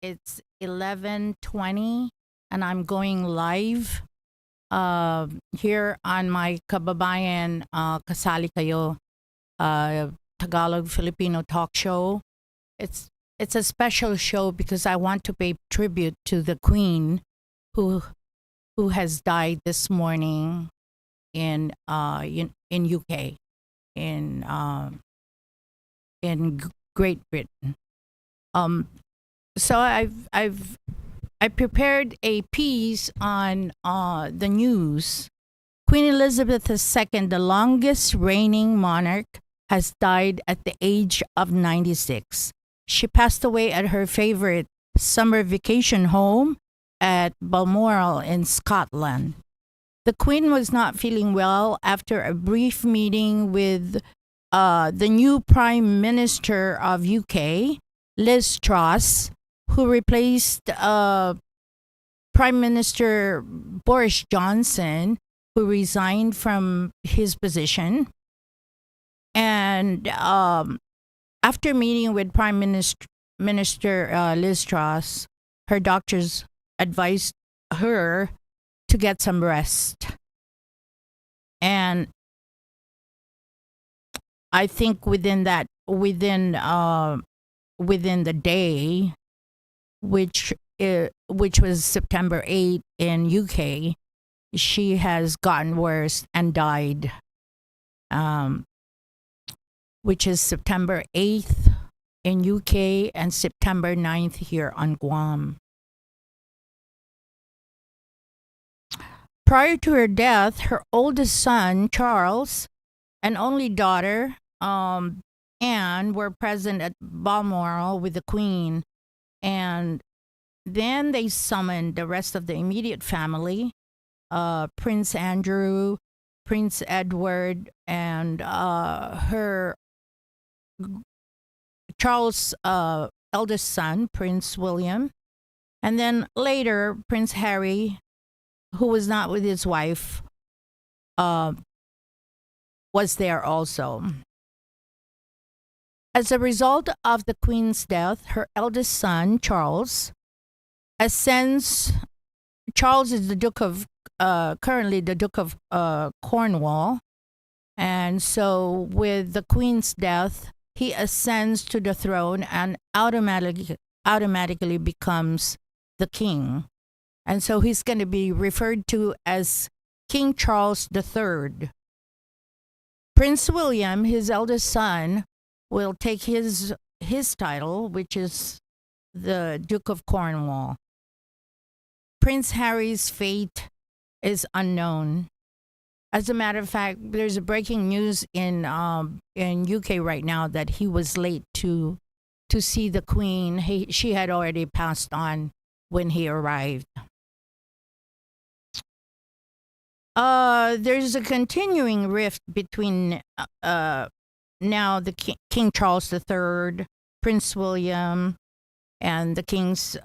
It's 11:20, and I'm going live here on my Kababayan Kayo Tagalog Filipino talk show. It's it's a special show because I want to pay tribute to the Queen who who has died this morning in UK in Great Britain. Um, so I prepared a piece on the news. Queen Elizabeth II, the longest reigning monarch, has died at the age of 96. She passed away at her favorite summer vacation home at Balmoral in Scotland. The Queen was not feeling well after a brief meeting with the new Prime Minister of UK, Liz Truss, who replaced Prime Minister Boris Johnson, who resigned from his position. And after meeting with Minister Liz Truss, her doctors advised her to get some rest. And I think within the day, which was September 8th in UK, she has gotten worse and died. Which is September 8th in UK and September 9th here on Guam. Prior to her death, her oldest son, Charles, and only daughter, Anne, were present at Balmoral with the Queen. And then they summoned the rest of the immediate family, Prince Andrew, Prince Edward, and her Charles' eldest son, Prince William, and then later Prince Harry, who was not with his wife, was there also. As a result of the Queen's death, her eldest son, Charles, ascends. Charles is the Duke of currently the Duke of Cornwall, and so with the Queen's death, he ascends to the throne and automatically becomes the king. And so he's going to be referred to as King Charles III. Prince William, his eldest son, will take his title, which is the Duke of Cornwall. Prince Harry's fate is unknown. As a matter of fact, there's a breaking news in UK right now that he was late to see the Queen. She had already passed on when he arrived. There's a continuing rift between now the King Charles III, Prince William, and the King's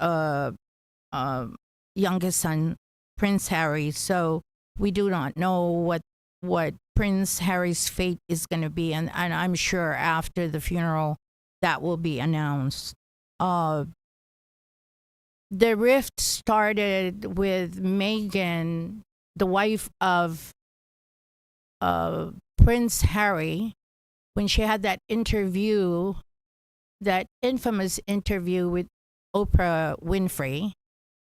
youngest son, Prince Harry. So we do not know what Prince Harry's fate is going to be, and I'm sure after the funeral that will be announced. The rift started with Meghan, the wife of Prince Harry, when she had that infamous interview with Oprah Winfrey,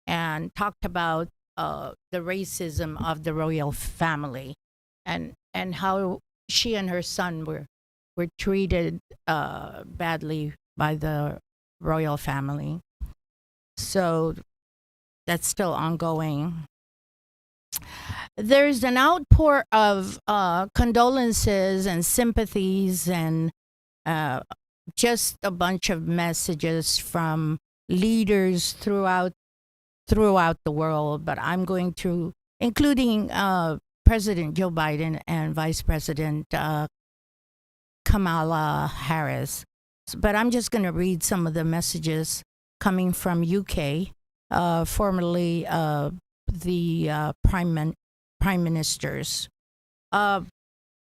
and talked about the racism of the royal family, and how she and her son were treated badly by the royal family. So that's still ongoing. There's an outpour of condolences and sympathies and just a bunch of messages from leaders throughout the world, but I'm going to, including President Joe Biden and Vice President Kamala Harris. But I'm just going to read some of the messages coming from UK, formerly the prime ministers.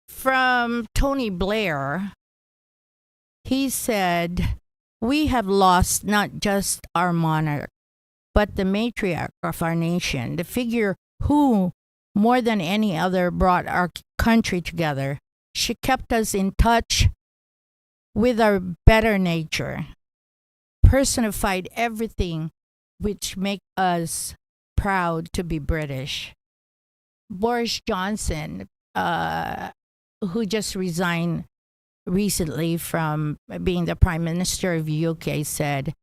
From Tony Blair, he said, We have lost not just our monarch, but the matriarch of our nation, the figure who, more than any other, brought our country together. She kept us in touch with our better nature, personified everything which make us proud to be British. Boris Johnson, who just resigned recently from being the Prime Minister of UK, said,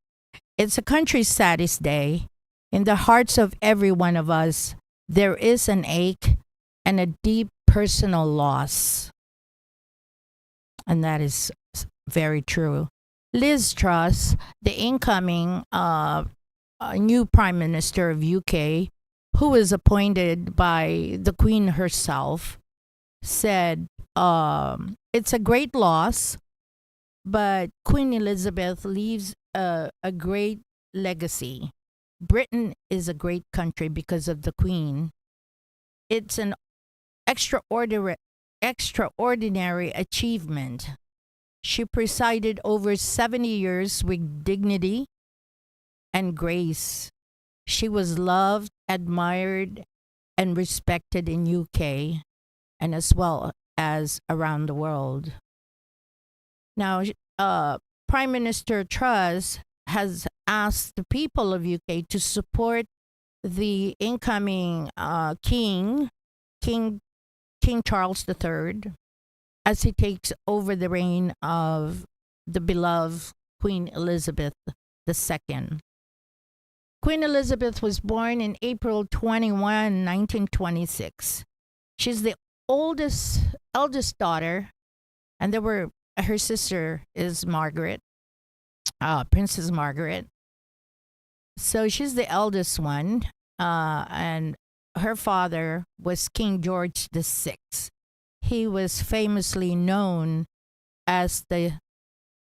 "It's a country's saddest day. In the hearts of every one of us, there is an ache and a deep personal loss." And that is very true. Liz Truss, the incoming new Prime Minister of UK, who was appointed by the Queen herself, said, "It's a great loss, but Queen Elizabeth leaves a great legacy. Britain is a great country because of the Queen. It's an extraordinary achievement. She presided over 70 years with dignity and grace. She was loved, admired, and respected in UK and as well as around the world." Now, Prime Minister Truss has asked the people of UK to support the incoming King Charles III, as he takes over the reign of the beloved Queen Elizabeth II. Queen Elizabeth was born in April 21, 1926. She's the eldest daughter, and her sister is Margaret, Princess Margaret. So she's the eldest one, and her father was King George VI. He was famously known as the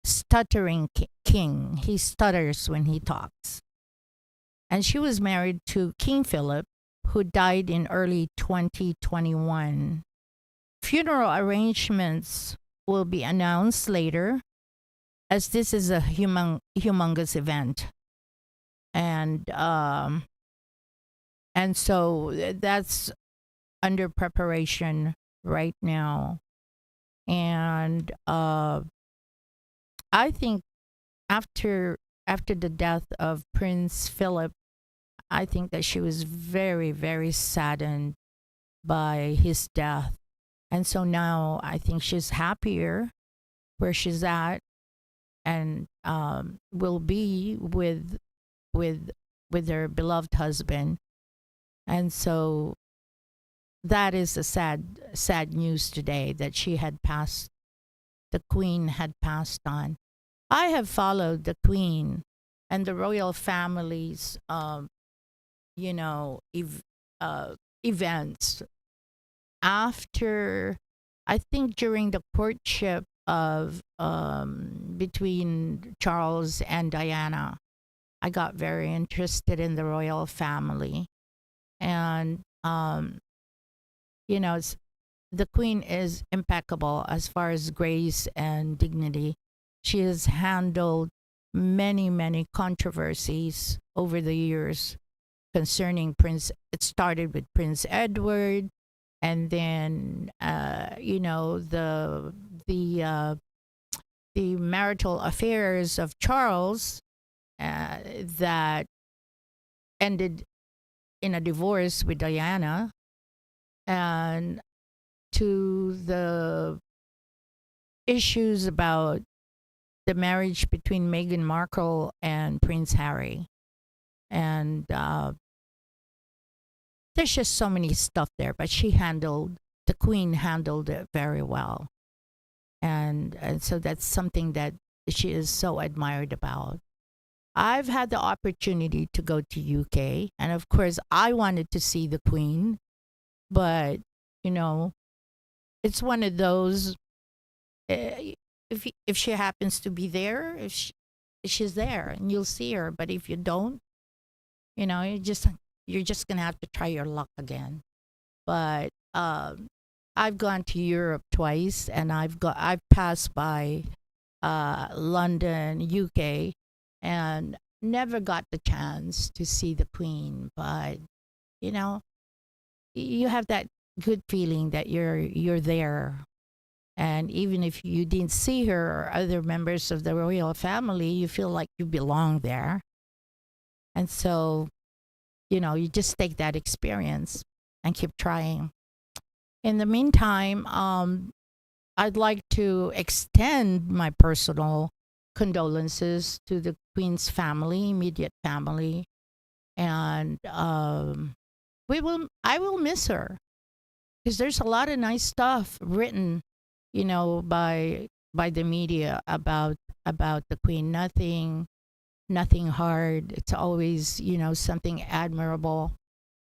stuttering king. He stutters when he talks. And she was married to King Philip, who died in early 2021. Funeral arrangements will be announced later, as this is a humongous event. And so that's under preparation right now. And I think after the death of Prince Philip, I think that she was very, very saddened by his death. And so now I think she's happier where she's at, and will be with her beloved husband. And so that is a sad news today, that the Queen had passed on. I have followed the Queen and the royal family's events after, I think, during the courtship of between Charles and Diana. I got very interested in the royal family, and the Queen is impeccable as far as grace and dignity. She has handled many controversies over the years concerning Prince. It started with Prince Edward, and then the marital affairs of Charles that ended in a divorce with Diana, and to the issues about the marriage between Meghan Markle and Prince Harry. And there's just so many stuff there, but the Queen handled it very well. And so that's something that she is so admired about. I've had the opportunity to go to UK, and of course I wanted to see the Queen, but it's one of those, if she happens to be there, if she's there, and you'll see her. But if you don't, you're just gonna have to try your luck again. But I've gone to Europe twice, and I've passed by London, UK, and never got the chance to see the Queen. But you know, you have that good feeling that you're there. And even if you didn't see her or other members of the royal family, you feel like you belong there. And so, you just take that experience and keep trying. In the meantime, I'd like to extend my personal condolences to the Queen's family, immediate family, and I will miss her because there's a lot of nice stuff written, by the media about the Queen. Nothing hard. It's always something admirable.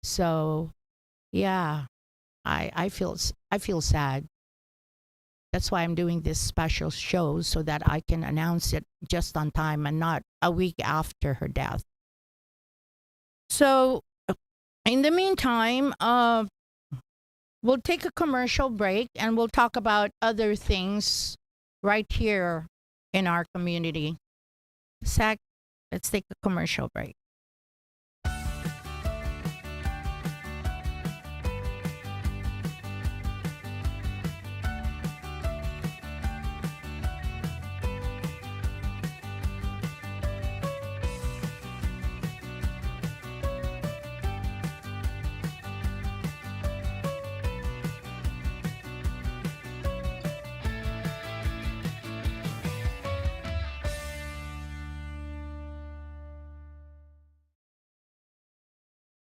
So yeah, I feel sad. That's why I'm doing this special show so that I can announce it just on time and not a week after her death. So in the meantime, we'll take a commercial break and we'll talk about other things right here in our community. Zach, let's take a commercial break.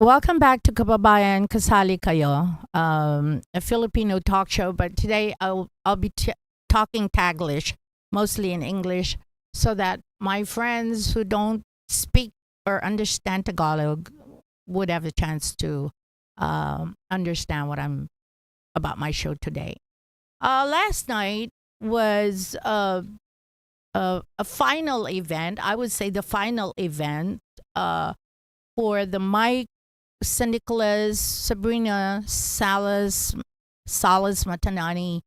Welcome back to Kababayan, Kasali Kayo, a Filipino talk show. But today I'll be talking Taglish, mostly in English, so that my friends who don't speak or understand Tagalog would have a chance to understand what I'm about my show today. Last night was a final event. I would say the final event for the Mike St. Nicholas, Sabrina Salas Matanani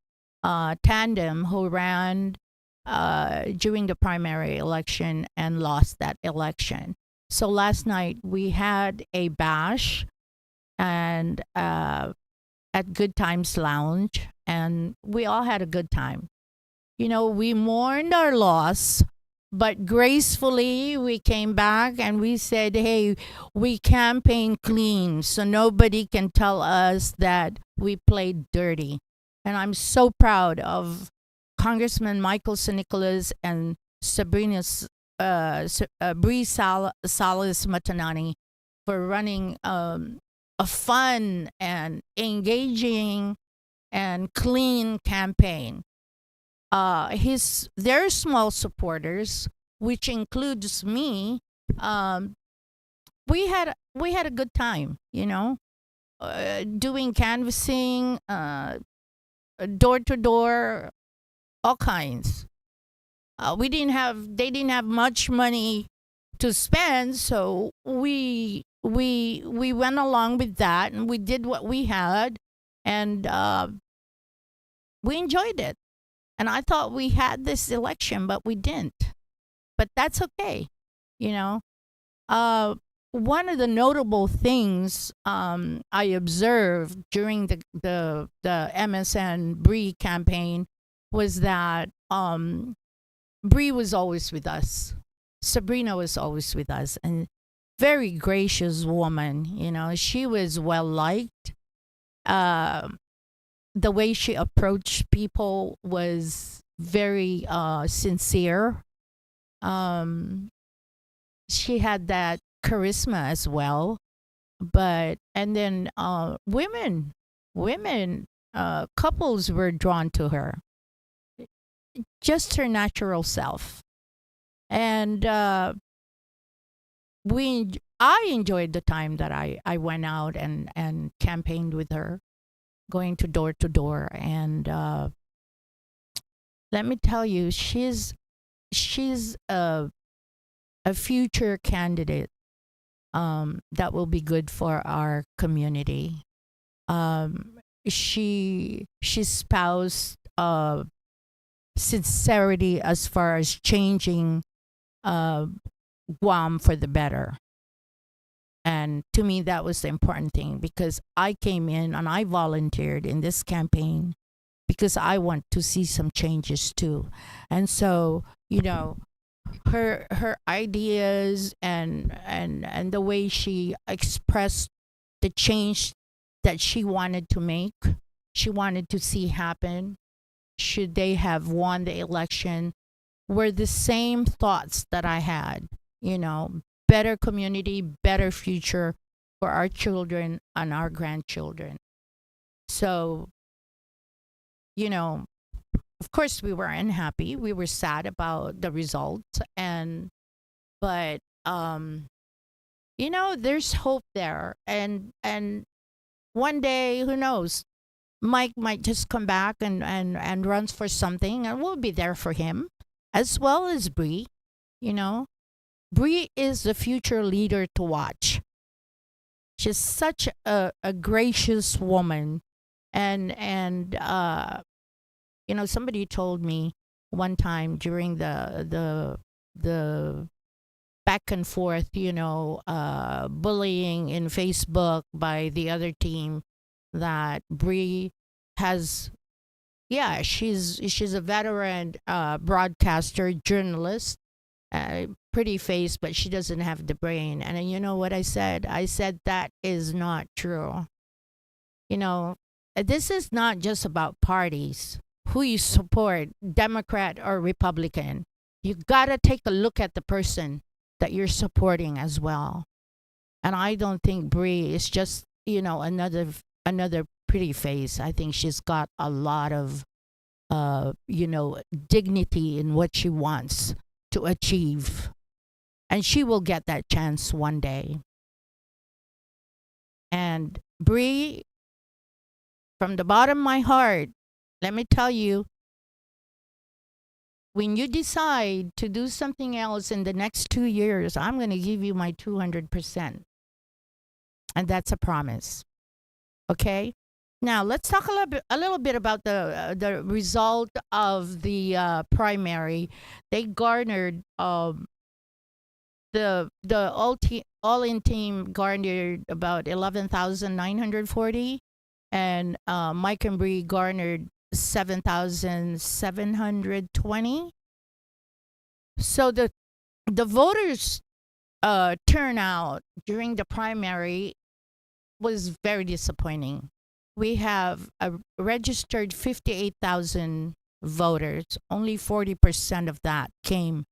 tandem who ran during the primary election and lost that election. So last night we had a bash and at Good Times Lounge, and we all had a good time. We mourned our loss, but gracefully we came back and we said, hey, we campaign clean, so nobody can tell us that we played dirty. And I'm so proud of Congressman Michael St. Nicholas and Sabrina Salas Matanani for running a fun and engaging and clean campaign. Their small supporters, which includes me, we had a good time, doing canvassing, door to door, all kinds. They didn't have much money to spend, so we went along with that and we did what we had, and we enjoyed it. And I thought we had this election, but we didn't. But that's okay, you know. One of the notable things I observed during the MSN Bree campaign was that Bree was always with us. Sabrina was always with us, and very gracious woman. She was well liked. The way she approached people was very sincere. She had that charisma as well. And then women, couples were drawn to her. Just her natural self. And I enjoyed the time that I went out and campaigned with her, going to door, and let me tell you, she's a future candidate that will be good for our community. She espoused sincerity as far as changing uh, Guam for the better. And to me, that was the important thing because I came in and I volunteered in this campaign because I want to see some changes too. And so, her ideas and the way she expressed the change that she wanted to make, she wanted to see happen, should they have won the election, were the same thoughts that I had, better community, better future for our children and our grandchildren. So, you know, of course we were unhappy. We were sad about the results but there's hope there. And one day, who knows? Mike might just come back and runs for something, and we'll be there for him, as well as Bree. You know, Bree is the future leader to watch. She's such a gracious woman, and somebody told me one time during the back and forth, bullying in Facebook by the other team, that Bree has, yeah, she's a veteran broadcaster, journalist, pretty face, but she doesn't have the brain. And you know what I said? I said that is not true. This is not just about parties, who you support, Democrat or Republican. You gotta take a look at the person that you're supporting as well. And I don't think Bree is just another pretty face. I think she's got a lot of dignity in what she wants to achieve, and she will get that chance one day. And Bree, from the bottom of my heart, let me tell you, when you decide to do something else in the next 2 years, I'm going to give you my 200%. And that's a promise. Okay? Now, let's talk a little bit about the result of the primary. They garnered the all-in team garnered about 11,940, and Mike and Bree garnered 7,720. So the voters turnout during the primary was very disappointing. We have registered 58,000 voters. Only 40% of that came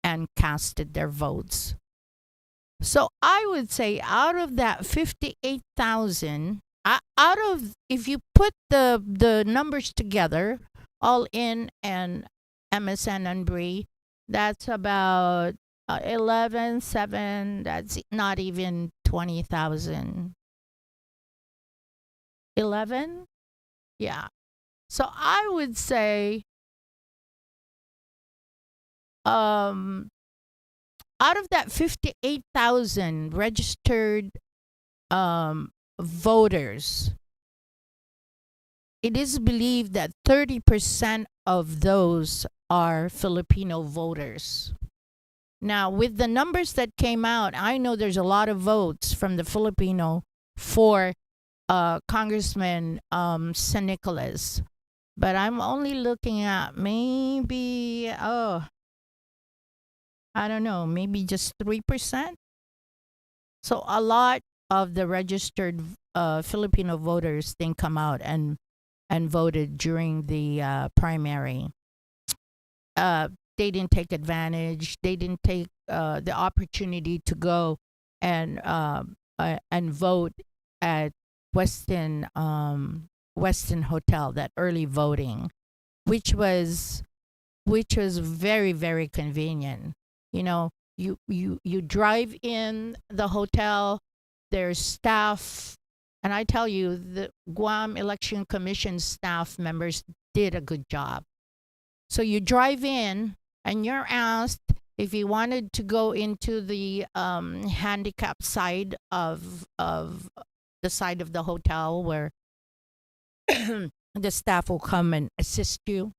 and casted their votes. So I would say out of that 58,000, if you put the numbers together, all in and MSN and Bree, that's about 11,700. That's not even 20,000. 11? Yeah. So I would say out of that 58,000 registered voters, it is believed that 30% of those are Filipino voters. Now, with the numbers that came out, I know there's a lot of votes from the Filipino for Congressman San Nicolas, but I'm only looking at maybe, I don't know, maybe just 3%. So a lot of the registered Filipino voters didn't come out and voted during the primary. They didn't take advantage. They didn't take the opportunity to go and vote at Westin Hotel, that early voting, which was very, very convenient. You drive in the hotel, there's staff, and I tell you, the Guam Election Commission staff members did a good job. So you drive in and you're asked if you wanted to go into the handicap side of the side of the hotel where the staff will come and assist you.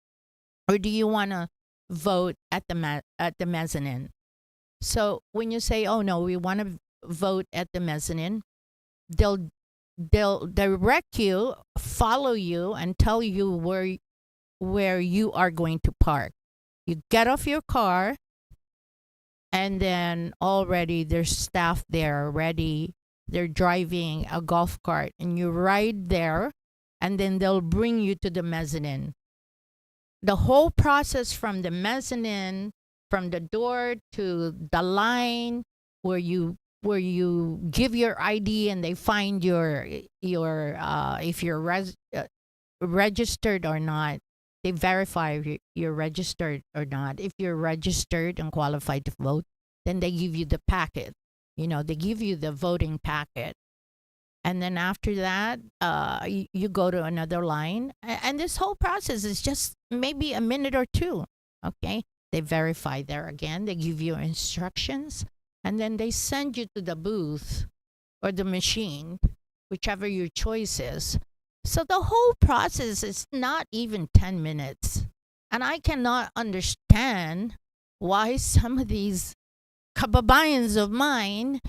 or do you want to vote at the at the mezzanine? So when you say, "Oh no, we want to vote at the mezzanine," they'll they'll direct you, follow you, and tell you where you are going to park. You get off your car, and then already there's staff there ready. They're driving a golf cart, and you ride there, and then they'll bring you to the mezzanine. The whole process from the mezzanine, from the door to the line where you give your ID and they find your if you're registered or not. They verify if you're registered or not. If you're registered and qualified to vote, then they give you the packet. They give you the voting packet. And then after that, you go to another line. And this whole process is just maybe a minute or two. Okay. They verify there again. They give you instructions. And then they send you to the booth or the machine, whichever your choice is. So the whole process is not even 10 minutes. And I cannot understand why some of these kababayans of mine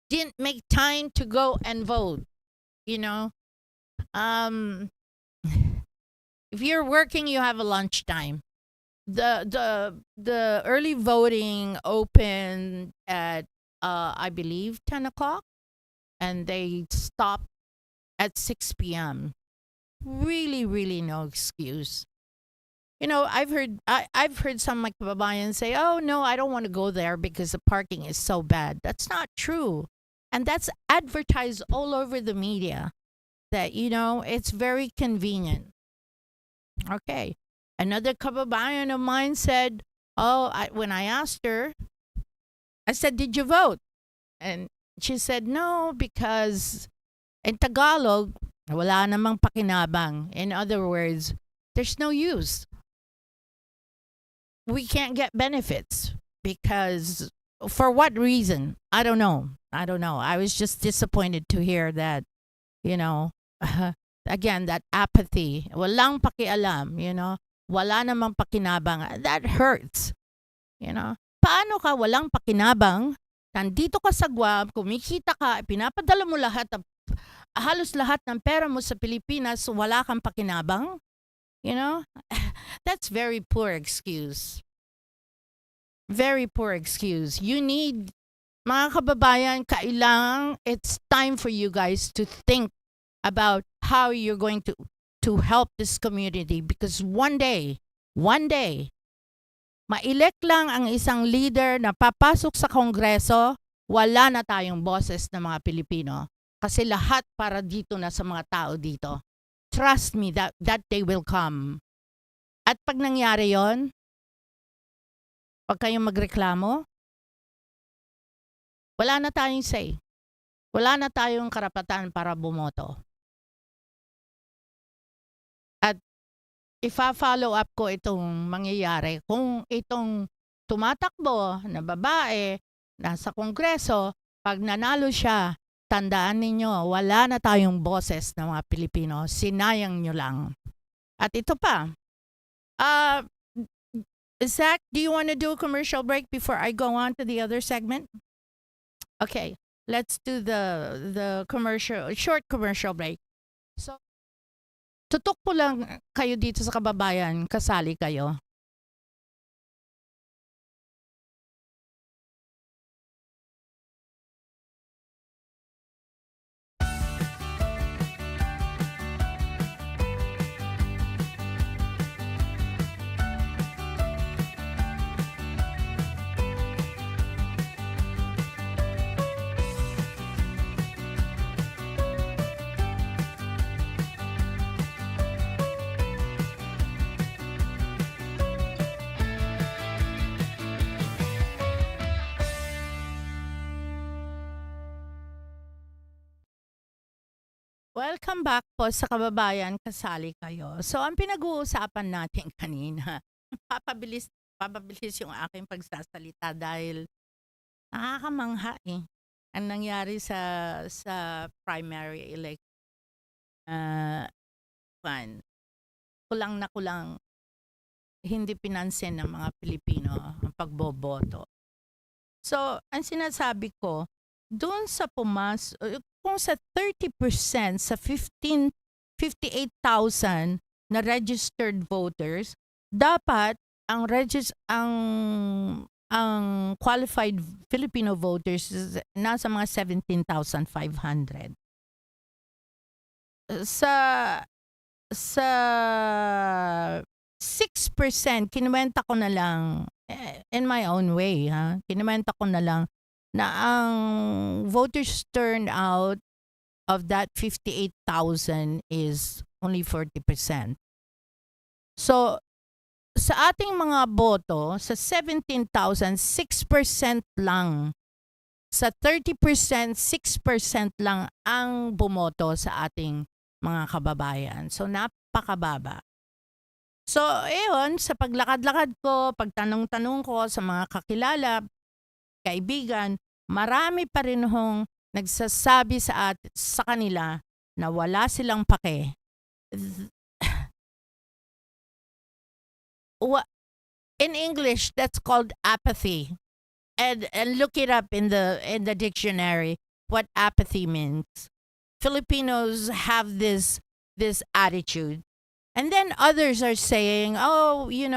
didn't make time to go and vote. You know, um, if you're working, you have a lunchtime. The early voting opened at I believe 10 o'clock, and they stopped at 6 p.m. Really, really no excuse. I've heard some of my kababayan say, "Oh no, I don't want to go there because the parking is so bad." That's not true, and that's advertised all over the media. That it's very convenient. Okay, another kababayan of mine said, "Oh, when I asked her, I said, 'Did you vote?' And she said, 'No, because in Tagalog, wala namang pakinabang.' In other words, there's no use. We can't get benefits because for what reason? I don't know. I don't know. I was just disappointed to hear that, you know, again, that apathy. Walang pakialam. Wala namang pakinabang. That hurts. Paano ka walang pakinabang? Nandito ka sa Guam, kumikita ka, pinapadala mo halos lahat ng pera mo sa Pilipinas, wala kang pakinabang? You know? That's very poor excuse. Very poor excuse. Mga kababayan, it's time for you guys to think about how you're going to help this community, because one day, maelect lang ang isang leader na papasok sa Kongreso, wala na tayong boses ng mga Pilipino. Kasi lahat para dito na sa mga tao dito. Trust me, that day will come. At pag nangyari yon, pag kayong magreklamo, wala na tayong say. Wala na tayong karapatan para bumoto. At ifa-follow up ko itong mangyayari. Kung itong tumatakbo na babae nasa Kongreso, pag nanalo siya, tandaan ninyo, wala na tayong boses ng mga Pilipino. Sinayang nyo lang. At ito pa, Zach, do you want to do a commercial break before I go on to the other segment? Okay, let's do the short commercial break. So, tutok po lang kayo dito sa Kababayan, kasali kayo. Welcome back po sa Kababayan, kasali kayo. So, ang pinag-uusapan natin kanina, papabilis yung aking pagsasalita dahil nakakamangha eh. Ang nangyari sa primary election. Kulang na kulang hindi pinansin ng mga Pilipino ang pagboboto. So, ang sinasabi ko, doon sa kung sa 30% sa 58,000 na registered voters, dapat ang qualified Filipino voters is nasa mga 17,500. Sa 6%, kinuwenta ko na lang, in my own way, kinuwenta ko na lang na ang voters turnout of that 58,000 is only 40%. So, sa ating mga boto, sa 17,000, 6% lang. Sa 30%, 6% lang ang bumoto sa ating mga kababayan. So, napakababa. So, eyon, sa paglakad-lakad ko, pagtanong-tanong ko sa mga kakilala, kaibigan, marami pa rin hong nagsasabi sa kanila na wala silang pake. In English, that's called apathy. And look it up in the dictionary what apathy means. Filipinos have this attitude. And then others are saying, "Oh, we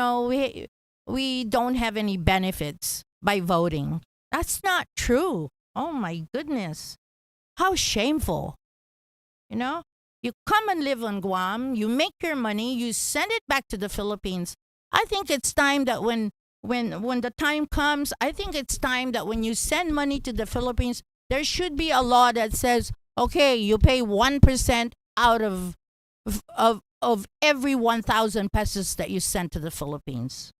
don't have any benefits by voting." That's not true. Oh my goodness. How shameful. You come and live on Guam, you make your money, you send it back to the Philippines. I think it's time that when the time comes, I think it's time that when you send money to the Philippines, there should be a law that says, okay, you pay 1% out of every 1,000 pesos that you send to the Philippines.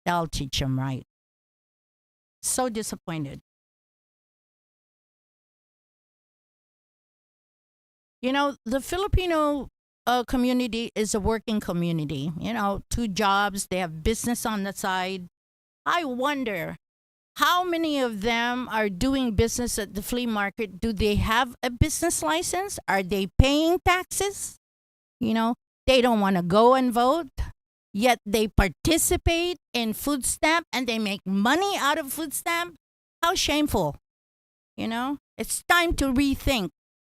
That'll teach them right. So disappointed. The Filipino community is a working community. 2 jobs, they have business on the side. I wonder how many of them are doing business at the flea market. Do they have a business license? Are they paying taxes? They don't want to go and vote, yet they participate in food stamp and they make money out of food stamp. How shameful. It's time to rethink.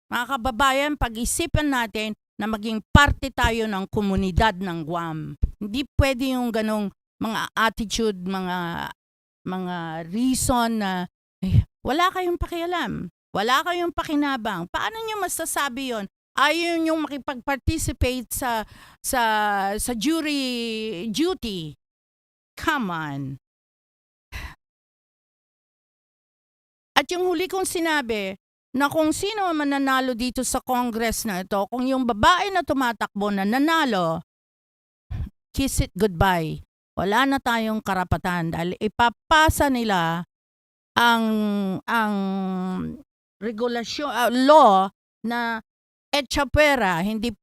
Mga kababayan, pag-isipan natin na maging parte tayo ng komunidad ng Guam. Hindi pwede yung ganong mga attitude, mga reason na wala kayong pakialam, wala kayong pakinabang. Paano nyo masasabi yon? Ayaw nyo makipag-participate sa jury duty. Come on. At yung huli kong sinabi, na kung sino man nanalo dito sa Congress na ito, kung yung babae na tumatakbo na nanalo, kiss it goodbye. Wala na tayong karapatan dahil ipapasa nila ang regulasyon, law na etchapera, hindi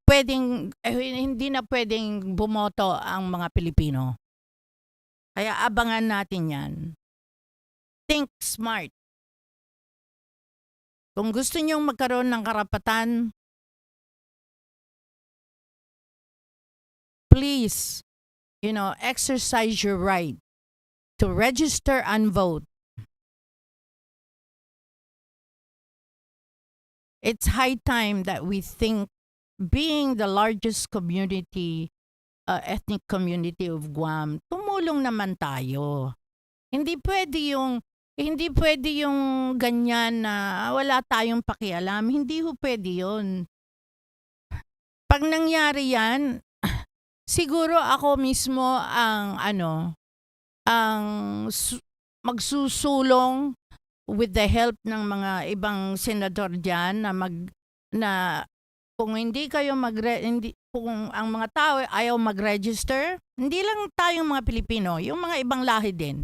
na pwedeng bumoto ang mga Pilipino. Kaya abangan natin yan. Think smart. Kung gusto nyong magkaroon ng karapatan, please, exercise your right to register and vote. It's high time that we think, being the largest community, ethnic community of Guam, tumulong naman tayo. Hindi pwede yung ganyan na wala tayong pakialam. Hindi ho pwede yun. Pag nangyari yan, siguro ako mismo ang magsusulong with the help ng mga ibang senador diyan na kung hindi kayo kung ang mga tao ayaw mag-register, hindi lang tayong mga Pilipino, yung mga ibang lahi din.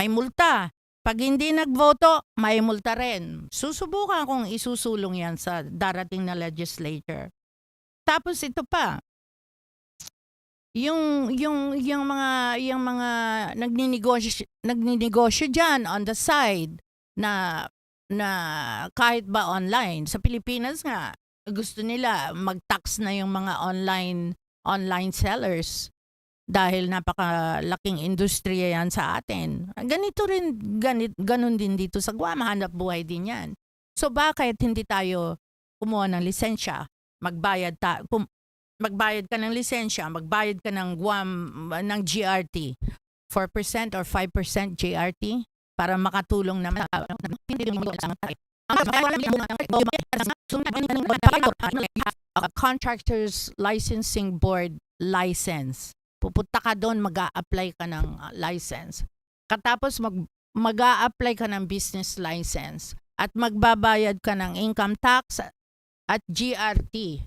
May multa. Pag hindi nagboto, may multa rin. Susubukan kong isusulong yan sa darating na legislature. Tapos ito pa, yung mga nagninegosyo diyan on the side na kahit ba online sa Pilipinas nga gusto nila mag-tax na yung mga online sellers. dahil napakalaking industriya yan sa atin. Ganito rin, ganun din dito sa Guam, hanap buhay din yan. So bakit hindi tayo kumuha ng lisensya? Magbayad ka ng lisensya, magbayad ka ng Guam, ng GRT, 4% or 5% GRT para makatulong naman Contractors Licensing Board license. Pupunta ka doon, mag-a-apply ka ng license. Katapos mag-a-apply ka ng business license at magbabayad ka ng income tax at GRT.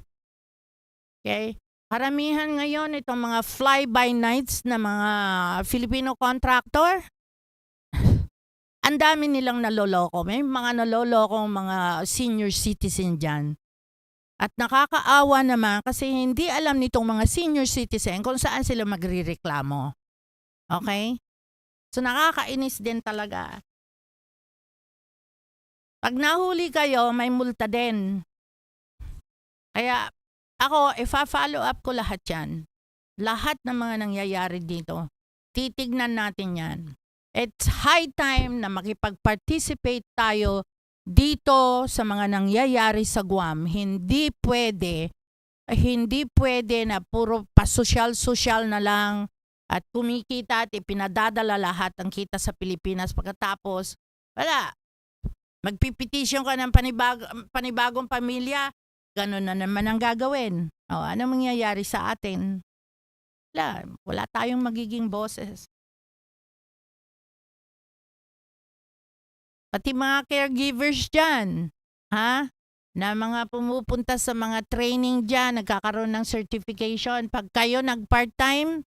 Okay? Karamihan ngayon itong mga fly-by-nights na mga Filipino contractor, ang dami nilang naloloko. May mga nalolokong mga senior citizen dyan. At nakakaawa naman kasi hindi alam nitong mga senior citizen kung saan sila magrireklamo. Okay? So nakakainis din talaga. Pag nahuli kayo, may multa din. Kaya ako, ifa-follow up ko lahat yan. Lahat ng mga nangyayari dito. Titignan natin yan. It's high time na makipag-participate tayo dito sa mga nangyayari sa Guam. Hindi pwede na puro pa-social-social na lang at kumikita at ipinadadala lahat ang kita sa Pilipinas. Pagkatapos, wala. Magpipetisyon ka ng panibagong pamilya, ganun na naman ang gagawin. O, ano mangyayari sa atin? Wala tayong magiging bosses. Pati mga caregivers dyan, na mga pumupunta sa mga training dyan, nagkakaroon ng certification. Pag kayo nag-part-time,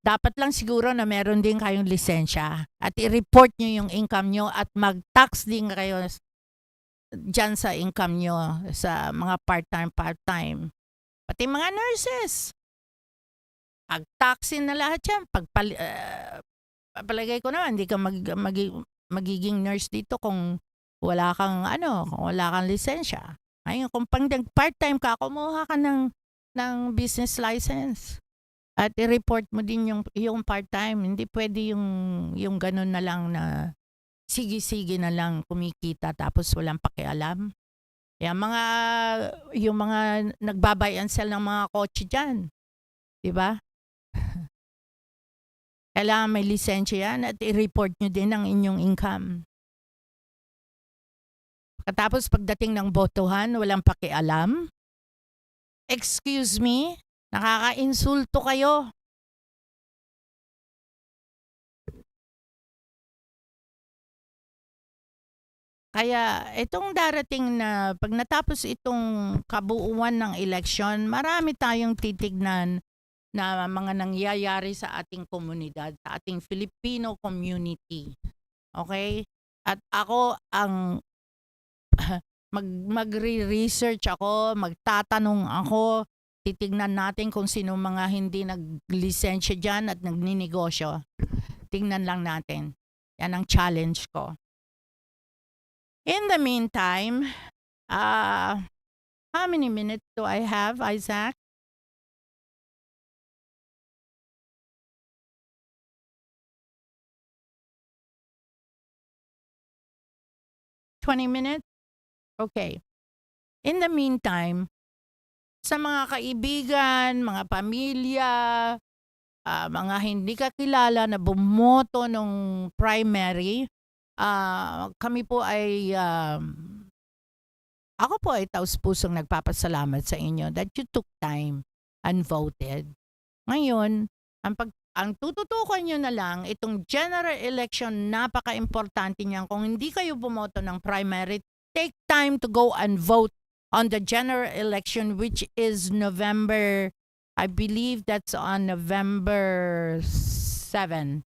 dapat lang siguro na meron din kayong lisensya at i-report nyo yung income nyo at mag-tax din kayo dyan sa income nyo sa mga part-time. Pati mga nurses, pag-taxin na lahat yan. Palagay ko naman, hindi ka magiging nurse dito kung wala kang lisensya. Ayun, kung pang part-time ka, kumuha ka ng business license. At i-report mo din yung part-time. Hindi pwede yung ganun na lang na sige-sige na lang kumikita tapos walang pakialam. Yung mga nagbabay and sell ng mga kotse dyan. Diba? Kailangan may lisensya yan at i-report nyo din ang inyong income. Katapos pagdating ng botohan, walang pakialam. Excuse me, nakaka-insulto kayo. Kaya itong darating na pag natapos itong kabuuan ng eleksyon, marami tayong titignan na mga nangyayari sa ating komunidad, sa ating Filipino community. Okay? At ako ang magre-research ako, magtatanong ako, titignan natin kung sino mga hindi naglisensya dyan at nagninegosyo. Tingnan lang natin. Yan ang challenge ko. In the meantime, how many minutes do I have, Isaac? 20 minutes? Okay. In the meantime, sa mga kaibigan, mga pamilya, mga hindi kakilala na bumoto nung primary, kami po ay, ako po ay taus-pusong nagpapasalamat sa inyo that you took time and voted. Ngayon, ang tututukan nyo na lang, itong general election, napaka-importante niyan. Kung hindi kayo bumoto ng primary, take time to go and vote on the general election, which is November, I believe that's on November 7.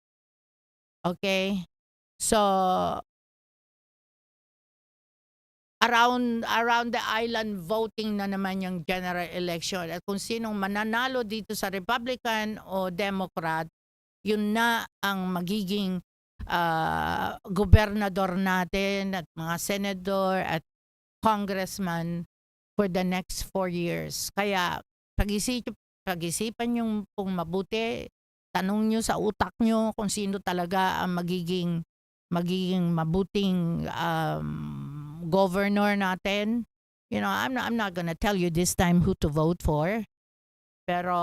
Okay? So, around the island voting na naman yung general election at kung sinong mananalo dito sa Republican o Democrat, yun na ang magiging gobernador natin at mga senador at congressman for the next 4 years. Kaya pag-isipan yung pong mabuti. Tanong nyo sa utak nyo kung sino talaga ang magiging mabuting governor natin. I'm not gonna tell you this time who to vote for. Pero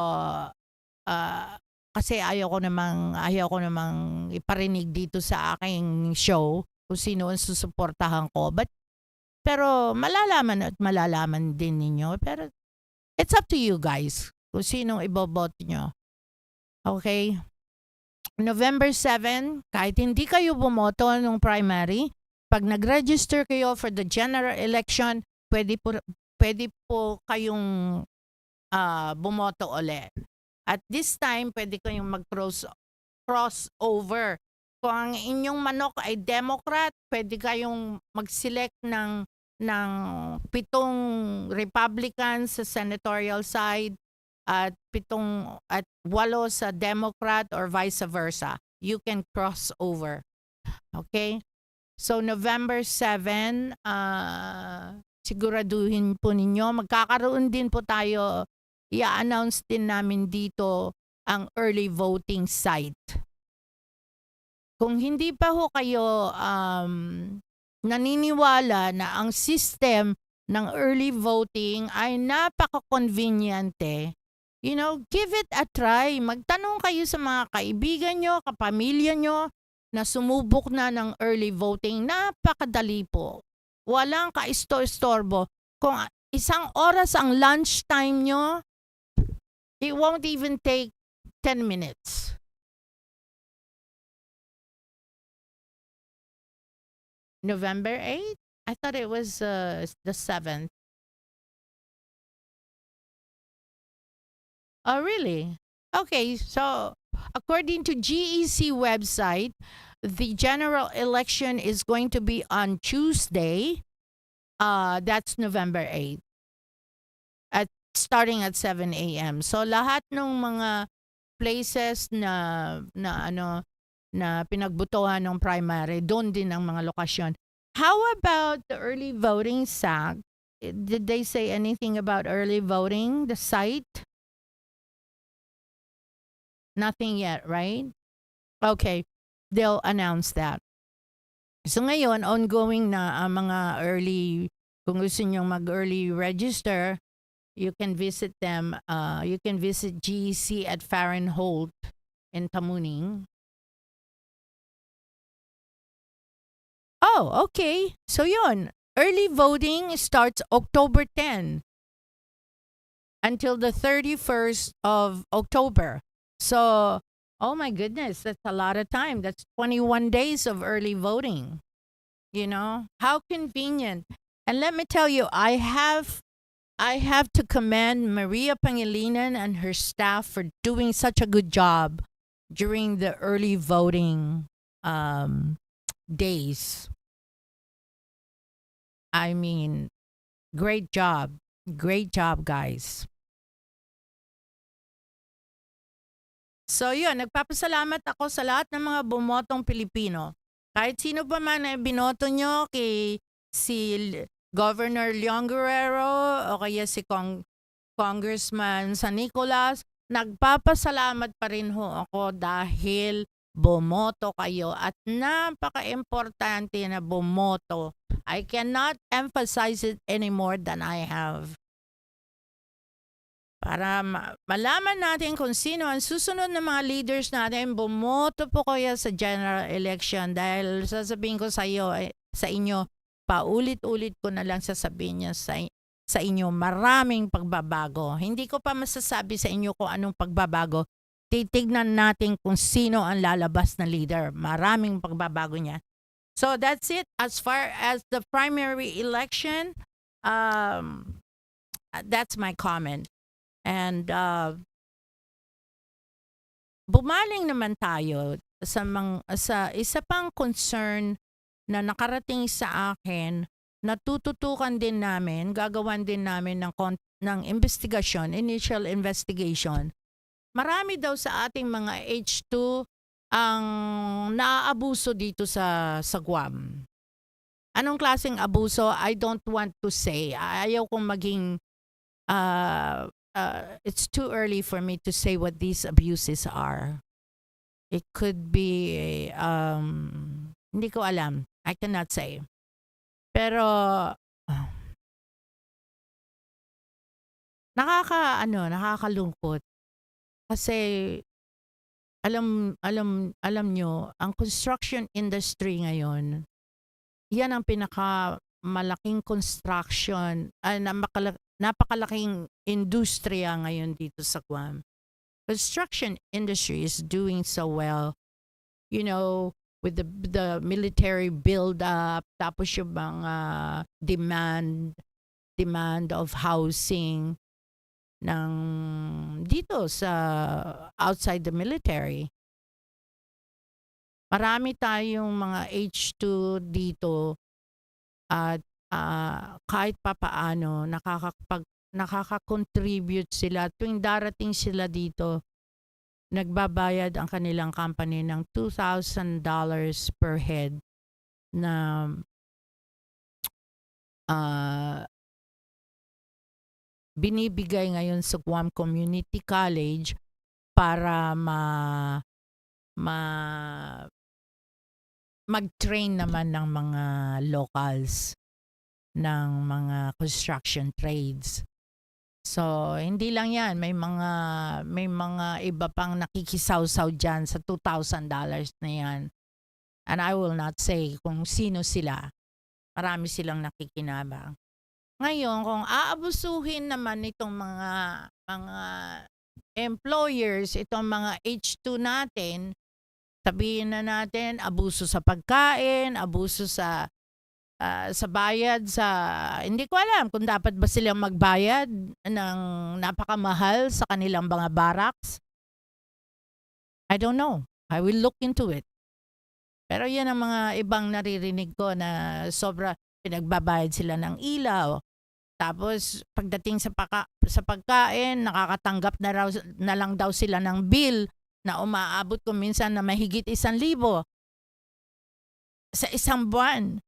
ah, kasi ayaw ko namang iparinig dito sa aking show kung sino ang susuportahan ko. Pero malalaman din ninyo. Pero it's up to you guys kung sino iboboto nyo. Okay? November 7, kahit hindi kayo bumoto nung primary, pag nag-register kayo for the general election, pwede po kayong bumoto ulit. At this time, pwede kayong crossover. Kung ang inyong manok ay Democrat, pwede kayong mag-select ng 7 Republican sa senatorial side at 8 sa Democrat or vice versa. You can cross over. Okay? So November 7, siguraduhin po ninyo. Magkakaroon din po tayo, i-announce din namin dito ang early voting site. Kung hindi pa ho kayo naniniwala na ang system ng early voting ay napaka-conveniente, give it a try. Magtanong kayo sa mga kaibigan nyo, kapamilya nyo na sumubok na ng early voting. Napakadali po. Walang kaistorbo. Kung 1 oras ang lunch time nyo, it won't even take 10 minutes. November 8? I thought it was the 7th. Oh, really? Okay, so according to GEC website, the general election is going to be on Tuesday. That's November 8th. Starting at 7 a.m. So lahat ng mga places na pinagbutuhan ng primary, doon din ang mga lokasyon. How about the early voting SAC? Did they say anything about early voting, the site? Nothing yet, right? Okay, they'll announce that. So ngayon, ongoing na ang mga early, kung gusto nyo mag-early register, you can visit them. You can visit GEC at Fahrenholt in Tamuning. Oh, okay. So yun, early voting starts October 10 until the 31st of October. So, oh my goodness, that's a lot of time. That's 21 days of early voting. How convenient. And let me tell you, I have to commend Maria Pangilinan and her staff for doing such a good job during the early voting days. I mean, great job. Great job, guys. So yun, nagpapasalamat ako sa lahat ng mga bumotong Pilipino. Kahit sino pa man ay binoto nyo, si Governor Leon Guerrero o kaya si Congressman San Nicolas, nagpapasalamat pa rin ho ako dahil bumoto kayo at napaka-importante na bumoto. I cannot emphasize it any more than I have. Para malaman natin kung sino ang susunod na mga leaders natin, bumoto po kayo sa general election dahil sasabihin ko sa inyo, paulit-ulit ko na lang sasabihin niya sa inyo, maraming pagbabago. Hindi ko pa masasabi sa inyo kung anong pagbabago. Titignan natin kung sino ang lalabas na leader. Maraming pagbabago niya. So that's it. As far as the primary election, that's my comment. And bumaling naman tayo sa isa pang concern na nakarating sa akin, natututukan din namin, gagawan din namin ng investigation, initial investigation. Marami daw sa ating mga H2 ang naaabuso dito sa Guam. Anong klaseng abuso? I don't want to say. Ayaw kong maging it's too early for me to say what these abuses are. It could be hindi ko alam. I cannot say. Pero nakakalungkot kasi alam nyo, ang construction industry ngayon, yan ang pinakamalaking construction, napakalaking industriya ngayon dito sa Guam. Construction industry is doing so well, you know, with the military build up, tapos yung mga demand of housing ng dito sa outside the military. Marami tayong mga H2 dito at kahit papaano nakaka-contribute sila tuwing darating sila dito. Nagbabayad ang kanilang company ng $2,000 per head na binibigay ngayon sa Guam Community College para mag-train naman ng mga locals ng mga construction trades. So, hindi lang yan. May mga iba pang nakikisawsaw dyan sa $2,000 na yan. And I will not say kung sino sila. Marami silang nakikinabang. Ngayon, kung aabusuhin naman itong mga employers, itong mga H2 natin, sabihin na natin, abuso sa pagkain, abuso sa bayad sa, hindi ko alam kung dapat ba silang magbayad ng napakamahal sa kanilang mga barracks. I don't know. I will look into it. Pero yan ang mga ibang naririnig ko na sobra pinagbabayad sila ng ilaw. Tapos pagdating sa pagkain, nakakatanggap na lang daw sila ng bill na umaabot kung minsan na mahigit 1,000 sa isang buwan.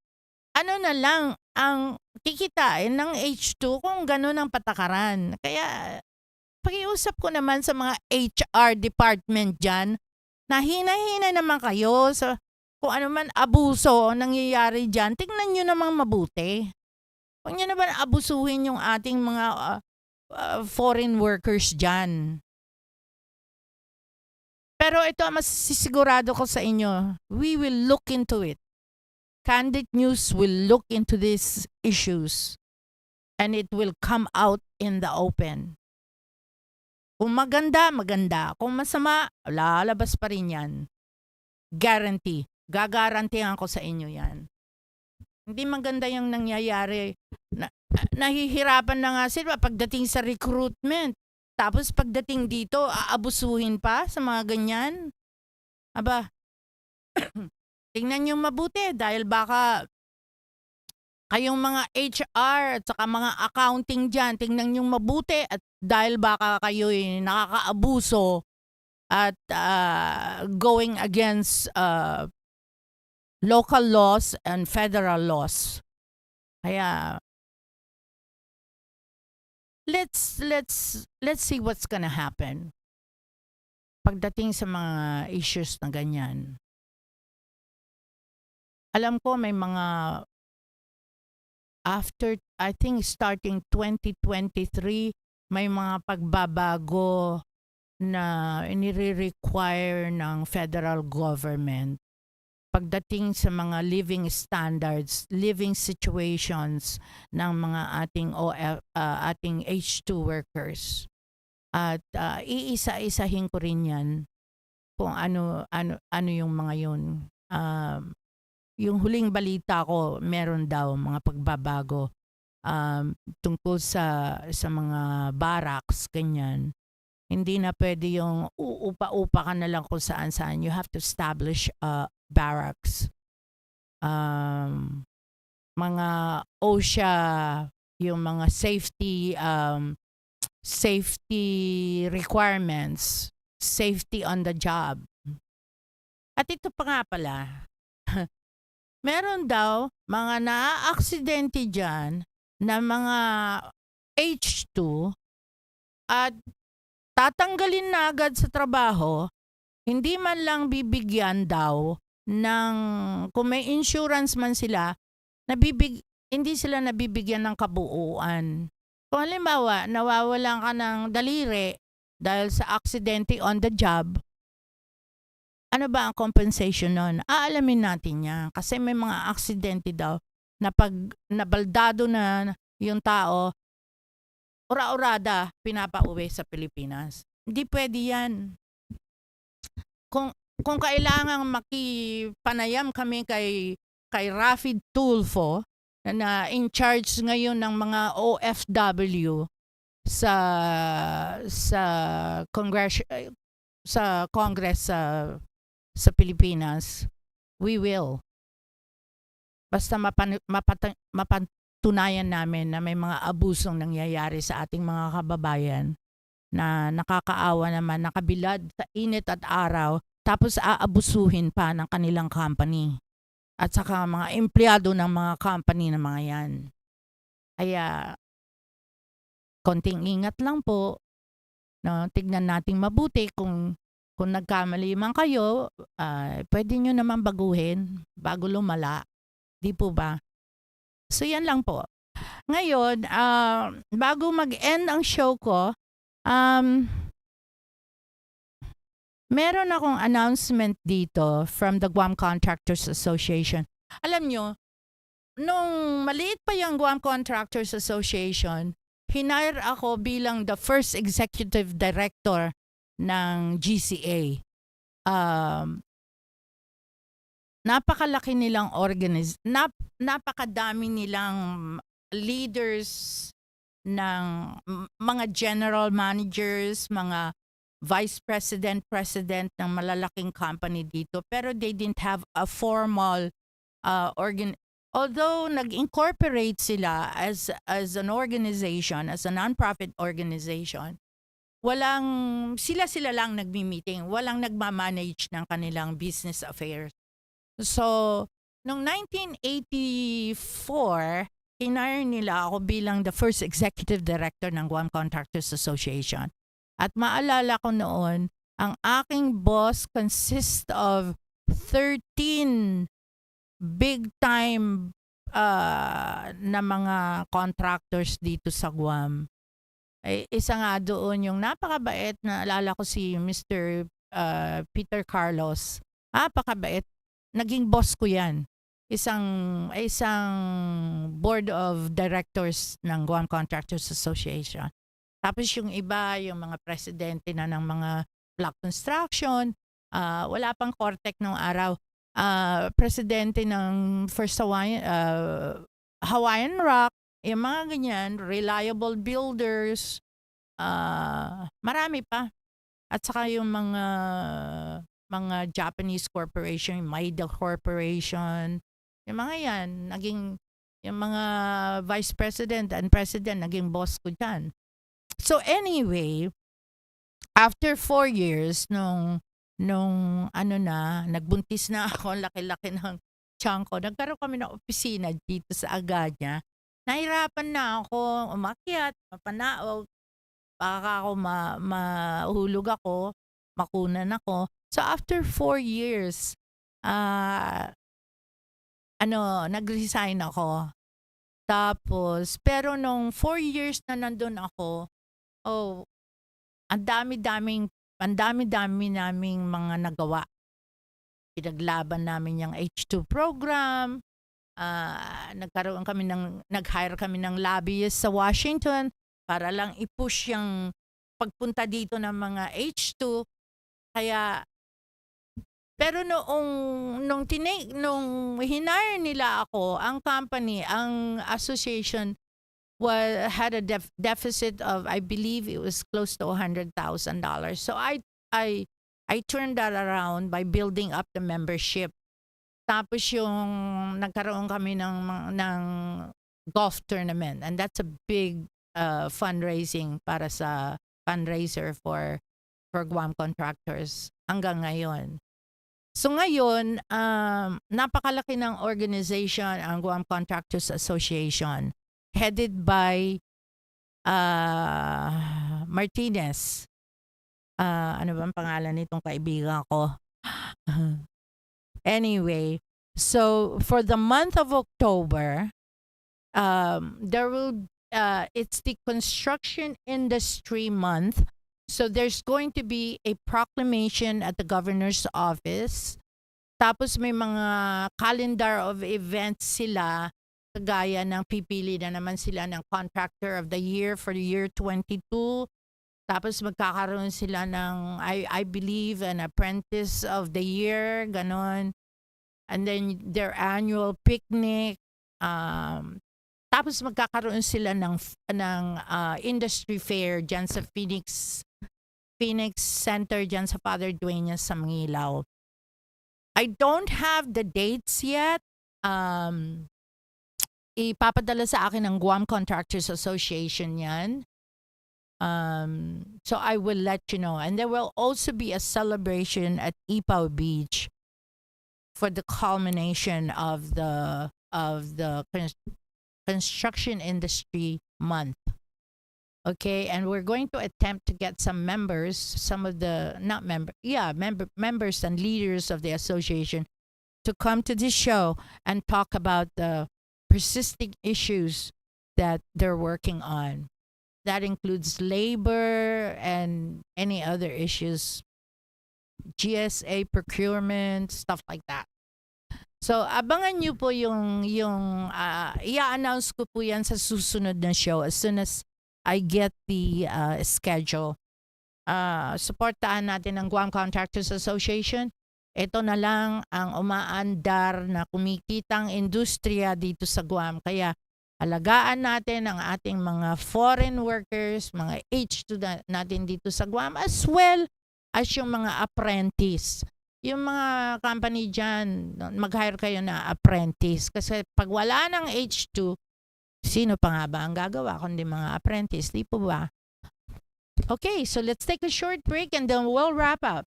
Ano na lang ang kikitain ng H2 kung gano'n ang patakaran. Kaya pakiusap ko naman sa mga HR department dyan na hina-hina naman kayo sa kung ano man abuso nangyayari dyan. Tingnan nyo namang mabuti. Huwag nyo naman abusuhin yung ating mga foreign workers dyan. Pero ito, masisigurado ko sa inyo, we will look into it. Kandit News will look into these issues and it will come out in the open. Kung maganda, maganda. Kung masama, lalabas pa rin yan. Guarantee. Gagarantihan ko sa inyo yan. Hindi maganda yung nangyayari. Nahihirapan na nga sila pagdating sa recruitment. Tapos pagdating dito, aabusuhin pa sa mga ganyan. Aba, tingnan nyo mabuti dahil baka kayong mga HR at saka mga accounting dyan, tingnan nyo mabuti at dahil baka kayo'y nakakaabuso at going against local laws and federal laws. Kaya let's see what's gonna happen pagdating sa mga issues na ganyan. Alam ko may mga after, I think starting 2023, may mga pagbabago na inire-require ng federal government pagdating sa mga living standards, living situations ng mga ating H2 workers. At iisa-isahin ko rin yan kung ano yung mga yun. Yung huling balita ko, meron daw mga pagbabago tungkol sa mga barracks, ganyan. Hindi na pwede yung uupa-upa ka na lang kung saan-saan. You have to establish barracks. Mga OSHA, yung mga safety requirements, safety on the job. At ito pa nga pala, meron daw mga naa-aksidente dyan na mga H2 at tatanggalin na agad sa trabaho, hindi man lang bibigyan daw ng, kung may insurance man sila, hindi sila nabibigyan ng kabuuan. Kung halimbawa, nawawalan ka ng daliri dahil sa aksidente on the job, ano ba ang compensation nun? Aalamin natin yan. Kasi may mga aksidente daw na pag nabaldado na yung tao, ura-urada, pinapauwi sa Pilipinas. Hindi pwede yan. Kung kailangang makipanayam kami kay Rafi Tulfo, na in charge ngayon ng mga OFW sa Congress sa Pilipinas, we will. Basta mapatunayan namin na may mga abusong nangyayari sa ating mga kababayan na nakakaawa naman, nakabilad sa init at araw, tapos aabusuhin pa ng kanilang company at saka mga empleyado ng mga company na mga yan. Kaya, konting ingat lang po. No, tignan nating mabuti kung nagkamali man kayo, pwede nyo naman baguhin bago lumala. Di po ba? So yan lang po. Ngayon, bago mag-end ang show ko, meron akong announcement dito from the Guam Contractors Association. Alam nyo, nung maliit pa yung Guam Contractors Association, hinire ako bilang the first executive director ng GCA. Napakalaki nilang napakadami nilang leaders ng mga general managers, mga vice president ng malalaking company dito, pero they didn't have a formal although nag-incorporate sila as an organization, as a non-profit organization, sila lang nagmi-meeting, walang nagma-manage ng kanilang business affairs. So, noong 1984, hinire nila ako bilang the first executive director ng Guam Contractors Association. At maalala ko noon, ang aking boss consists of 13 big-time na mga contractors dito sa Guam. Isa nga doon yung napakabait, na alala ko si Mr. Peter Carlos. Napakabait. Naging boss ko yan. Isang board of directors ng Guam Contractors Association. Tapos yung iba, yung mga presidente na ng mga block construction, wala pang Cortec nung araw. Presidente ng First Hawaiian Rock, yung mga ganyan, Reliable Builders, marami pa. At saka yung mga Japanese corporation, Maida Corporation, yung mga yan, yung mga vice president and president, naging boss ko dyan. So anyway, after 4 years, nung nagbuntis na ako, laki-laki ng tiyan ko, nagkaroon kami ng opisina dito sa Aganya. Nahirapan na ako umakyat, mapanaog, baka ako mahulog ako, makunan ako. So after 4 years, nag-resign ako. Tapos, pero nung 4 years na nandun ako, ang dami-dami naming mga nagawa. Pinaglaban namin yung H2 program. Nag-hire kami ng lobbyist sa Washington para lang i-push yung pagpunta dito ng mga H2. Kaya, pero nung hinire nila ako, ang company, ang association, had a deficit of, I believe it was close to $100,000. So I turned that around by building up the membership. Tapos yung nagkaroon kami ng golf tournament, and that's a big fundraiser for Guam Contractors hanggang ngayon. So ngayon, napakalaki ng organization ang Guam Contractors Association, headed by Martinez. Ano bang pangalan nitong kaibigan ko? Anyway, so for the month of October, there will it's the construction industry month. So there's going to be a proclamation at the governor's office. Tapos may mga calendar of events sila, kagaya ng pipili na naman sila ng contractor of the year for the year 22. Tapos magkakaroon sila ng, I believe, an apprentice of the year, ganon. And then their annual picnic. Tapos magkakaroon sila ng industry fair dyan sa Phoenix Center dyan sa Father Dueñas sa Mangilaw. I don't have the dates yet. Ipapadala sa akin ng Guam Contractors Association yan. So I will let you know. And there will also be a celebration at Ipaw Beach for the culmination of the construction industry month. Okay, and we're going to attempt to get some members, some of the members and leaders of the association to come to this show and talk about the persisting issues that they're working on. That includes labor and any other issues, GSA procurement, stuff like that. So, abangan nyo po yung i-announce ko po yan sa susunod na show as soon as I get the schedule. Suportahan natin ang Guam Contractors Association. Ito na lang ang umaandar na kumikitang industriya dito sa Guam. Kaya, alagaan natin ang ating mga foreign workers, mga H2 natin dito sa Guam, as well as yung mga apprentice. Yung mga company dyan, mag-hire kayo na apprentice. Kasi pag wala ng H2, sino pa nga ba ang gagawa kundi mga apprentice? Di po ba? Okay, so let's take a short break and then we'll wrap up.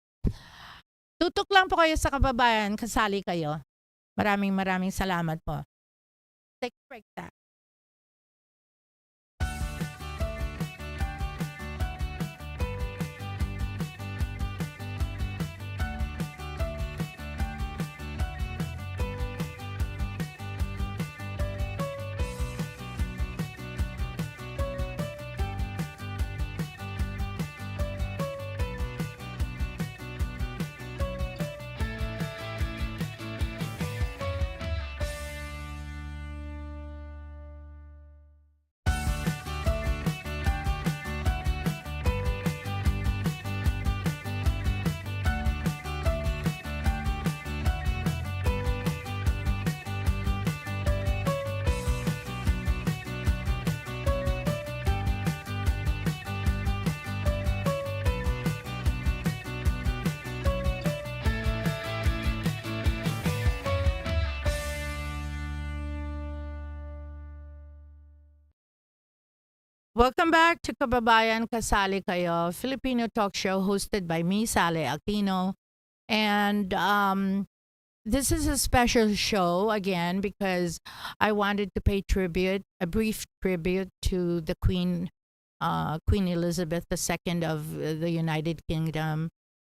Tutok lang po kayo sa Kababayan, kasali kayo. Maraming salamat po. Take a break tayo. Welcome back to Kababayan, kasali kayo, Filipino talk show hosted by me, Sally Aquino. And this is a special show again because I wanted to pay tribute, a brief tribute to the Queen Elizabeth II of the United Kingdom.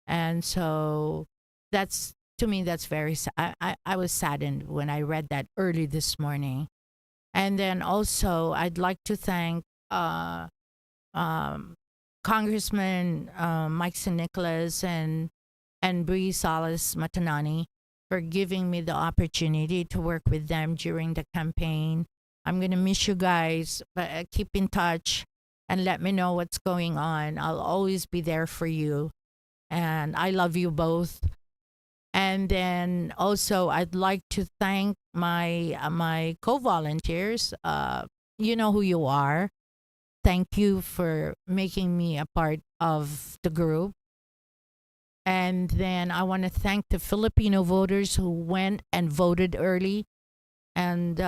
And so to me, that's very sad. I was saddened when I read that early this morning. And then also, I'd like to thank Congressman Mike St. Nicholas and Bree Salas Matanani for giving me the opportunity to work with them during the campaign. I'm going to miss you guys, but keep in touch and let me know what's going on. I'll always be there for you. And I love you both. And then also, I'd like to thank my co-volunteers. You know who you are. Thank you for making me a part of the group. And then I want to thank the Filipino voters who went and voted early and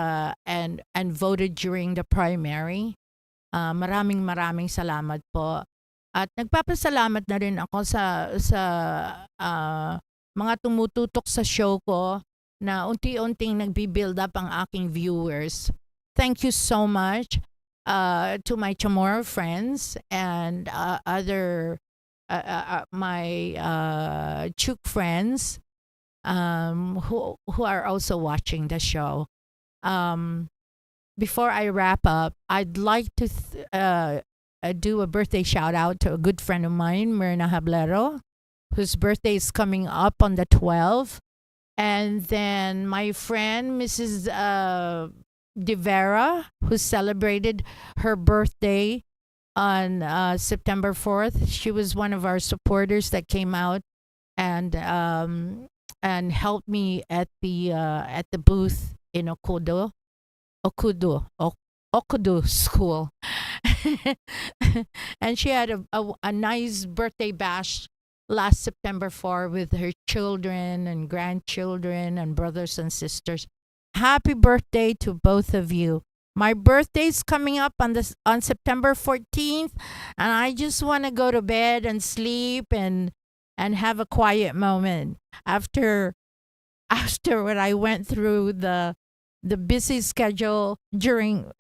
voted during the primary. Maraming salamat po. At nagpapasalamat na rin ako sa mga tumututok sa show ko na unti-unting nagbi-build up ang aking viewers. Thank you so much. to my Chamorro friends and other my Chuk friends who are also watching the show. Um, Before I wrap up, I'd like to do a birthday shout out to a good friend of mine, Myrna Hablero, whose birthday is coming up on the 12th. And then my friend, Mrs. De Vera, who celebrated her birthday on September 4th. She was one of our supporters that came out and helped me at the booth in Okudu School. And she had a nice birthday bash last September 4 with her children and grandchildren and brothers and sisters. Happy birthday to both of you. My birthday's coming up on September 14th, and I just want to go to bed and sleep and have a quiet moment after after what I went through the busy schedule during